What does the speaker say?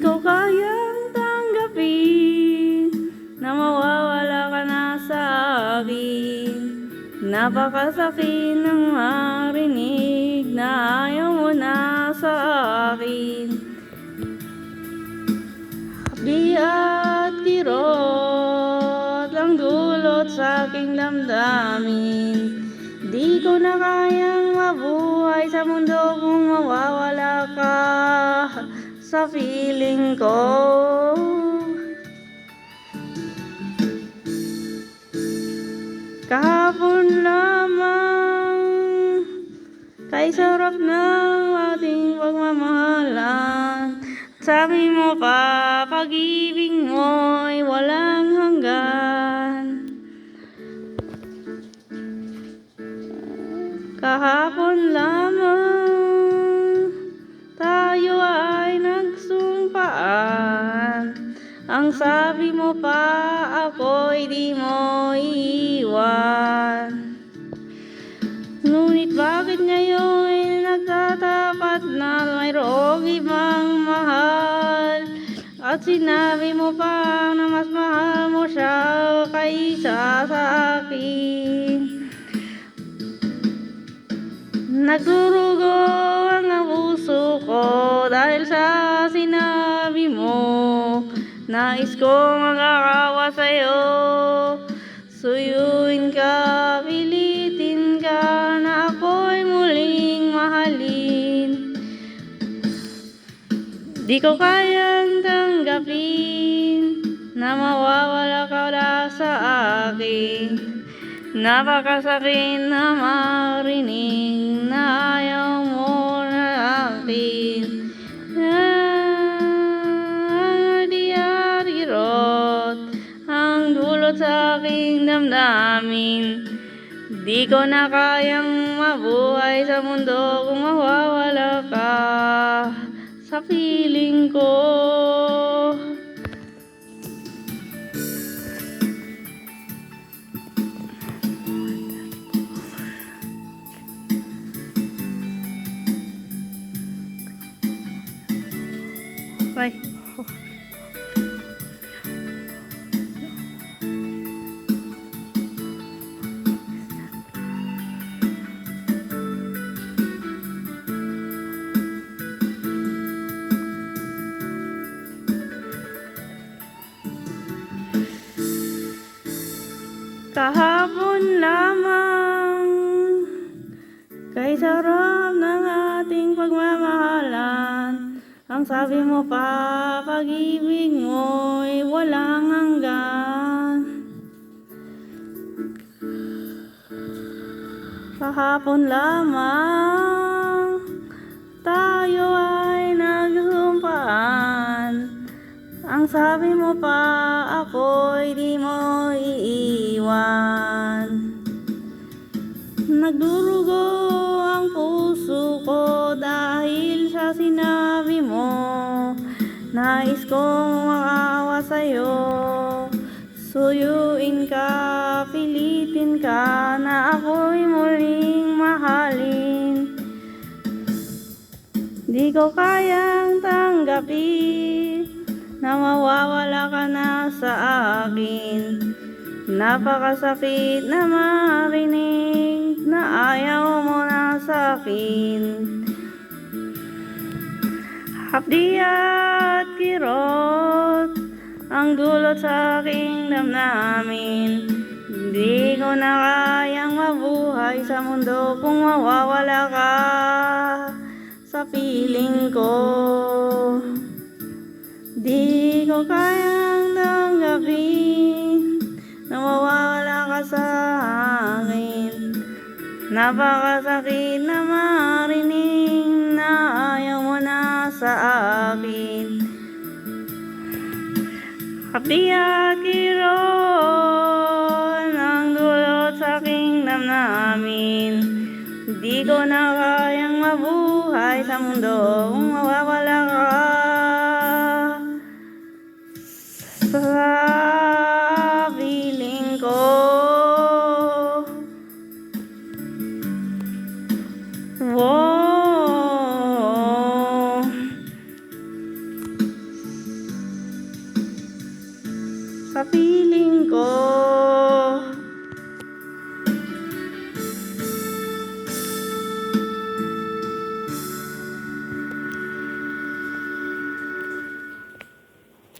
ko kayang tanggapin na mawawala ka na sa akin. Napakasakit ng marinig na ayaw mo na sa akin. Hapdi at kirot ang dulot sa aking damdamin. Di ko na kayang mabuhay sa mundo kung mawawala ka sa piling ko. Kahapon lamang kay sarap ng ating pagmamahalan. Sabi mo pa, pag-ibig mo'y walang hanggan. Kahapon lamang tayo ay nagsumpaan. Ang sabi mo pa, ako'y di mo iiwan. Ngunit bakit ngayon nagtatapat na mayroong ibang mahal? At sinabi mo pa na mas mahal mo siya kaysa sa akin. Nagdurugo ang puso ko dahil sa sinabi mo. Nais kong magkakawa sa'yo, suyuin ka, pilitin ka na ako'y muling mahalin. Di ko kayang tanggapin na mawawala ka na sa akin. Napakasakit na marinig na ayaw mo na akin. Ang dulot sa aking damdamin. Di ko na kayang mabuhay sa mundo kung mawawala ka sa piling ko. Bye. Kahapon lamang kay sarap ng ating pagmamahalan. Ang sabi mo pa, pag-ibig mo'y walang hanggan. Kahapon lamang tayo ay nagsumpaan. Ang sabi mo pa, ako'y di mo iiwan. Nagdurugo ang puso ko dahil sa sinabi mo. Nais kong makaawa sa'yo, suyuin ka, pilitin ka na ako'y muling mahalin. Di ko kayang tanggapin na mawawala ka na sa akin. Napakasakit na marinig na ayaw mo na sa akin. Hapdi at kirot ang dulot sa aking damdamin. Di ko na kayang mabuhay sa mundo kung mawawala ka sa piling ko. Di ko kayang tanggapin na mawawala ka sa akin. Napakasakit na marinig na ayaw mo na sa akin. Hapdi at kirot ang dulot sa aking damdamin. Di ko na kayang mabuhay sa mundo kung mawawala ka sa piling ko. Wow. piling ko